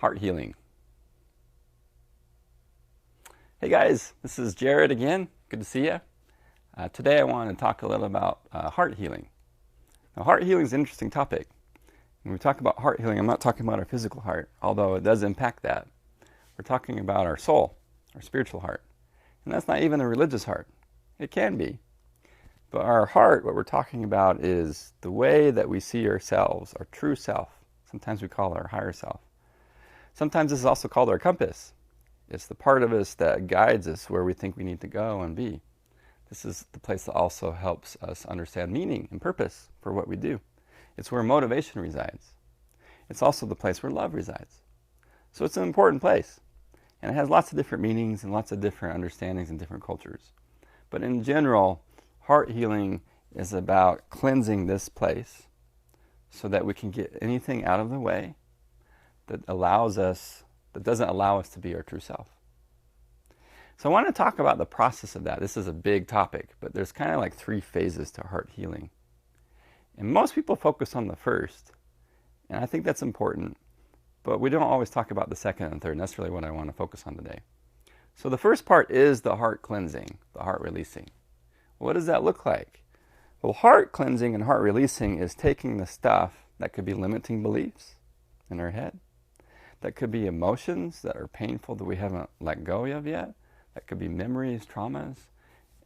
heart healing. Hey guys, this is Jared again. Good to see you. Today I want to talk a little about heart healing. Now, heart healing is an interesting topic. When we talk about heart healing, I'm not talking about our physical heart, although it does impact that. We're talking about our soul, our spiritual heart. And that's not even a religious heart. It can be. But our heart, what we're talking about is the way that we see ourselves, our true self. Sometimes we call it our higher self. Sometimes this is also called our compass. It's the part of us that guides us where we think we need to go and be. This is the place that also helps us understand meaning and purpose for what we do. It's where motivation resides. It's also the place where love resides. So it's an important place. And it has lots of different meanings and lots of different understandings in different cultures. But in general, heart healing is about cleansing this place so that we can get anything out of the way that doesn't allow us to be our true self. So I want to talk about the process of that. This is a big topic, but there's kind of like 3 phases to heart healing. And most people focus on the first, and I think that's important, but we don't always talk about the second and third, and that's really what I want to focus on today. So the first part is the heart cleansing, the heart releasing. What does that look like? Well, heart cleansing and heart releasing is taking the stuff that could be limiting beliefs in our head, that could be emotions that are painful that we haven't let go of yet, that could be memories, traumas,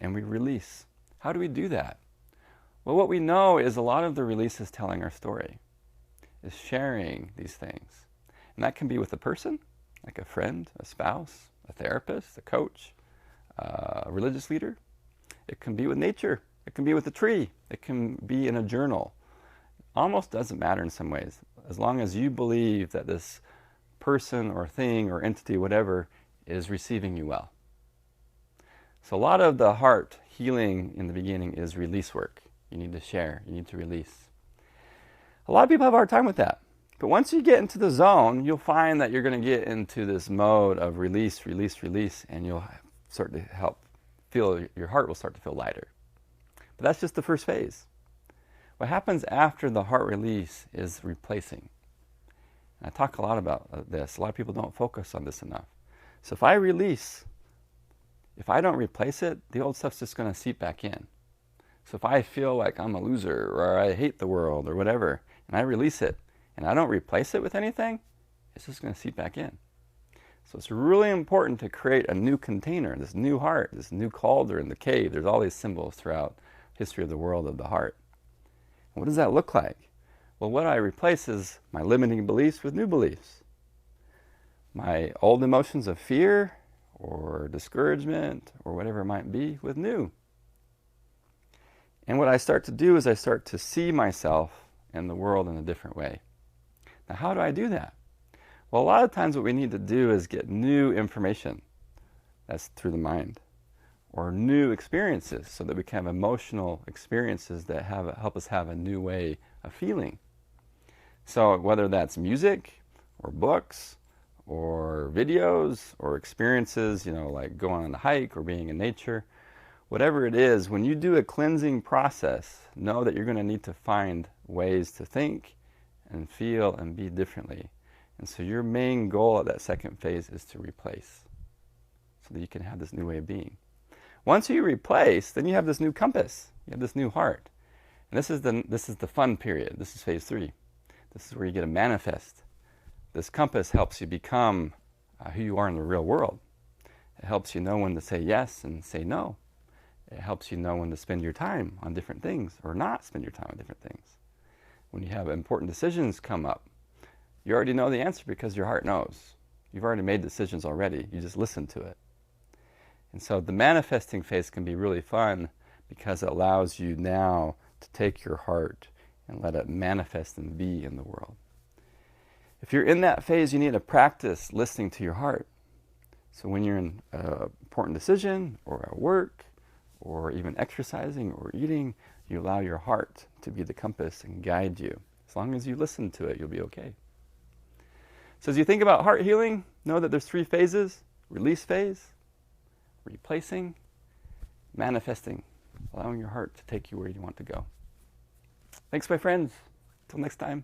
and we release. How do we do that? Well, what we know is a lot of the release is telling our story, is sharing these things. And that can be with a person, like a friend, a spouse, a therapist, a coach, a religious leader. It can be with nature. It can be with a tree. It can be in a journal. Almost doesn't matter in some ways, as long as you believe that this person or thing or entity, whatever, is receiving you well. So a lot of the heart healing in the beginning is release work. You need to share. You need to release. A lot of people have a hard time with that. But once you get into the zone, you'll find that you're going to get into this mode of release, release, release, and you'll start to your heart will start to feel lighter. But that's just the first phase. What happens after the heart release is replacing. And I talk a lot about this. A lot of people don't focus on this enough. So if I release, if I don't replace it, the old stuff's just going to seep back in. So if I feel like I'm a loser or I hate the world or whatever, and I release it, and I don't replace it with anything, it's just going to seep back in. So it's really important to create a new container, this new heart, this new cauldron, the cave. There's all these symbols throughout history of the world of the heart. And what does that look like? Well, what I replace is my limiting beliefs with new beliefs. My old emotions of fear or discouragement or whatever it might be with new. And what I start to do is I start to see myself and the world in a different way. Now, how do I do that? Well, a lot of times what we need to do is get new information. That's through the mind. Or new experiences so that we can have emotional experiences that help us have a new way of feeling. So whether that's music or books or videos or experiences, like going on a hike or being in nature, whatever it is, when you do a cleansing process, know that you're going to need to find ways to think and feel and be differently. And so your main goal at that second phase is to replace so that you can have this new way of being. Once you replace, then you have this new compass. You have this new heart. And this is the fun period. This is phase 3. This is where you get to manifest. This compass helps you become who you are in the real world. It helps you know when to say yes and say no. It helps you know when to spend your time on different things or not spend your time on different things. When you have important decisions come up, you already know the answer because your heart knows. You've already made decisions already. You just listen to it. And so the manifesting phase can be really fun because it allows you now to take your heart and let it manifest and be in the world. If you're in that phase, you need to practice listening to your heart. So when you're in an important decision or at work or even exercising or eating, you allow your heart to be the compass and guide you. As long as you listen to it, you'll be okay. So as you think about heart healing, know that there's 3 phases: release phase, replacing, manifesting, allowing your heart to take you where you want to go. Thanks, my friends. Till next time.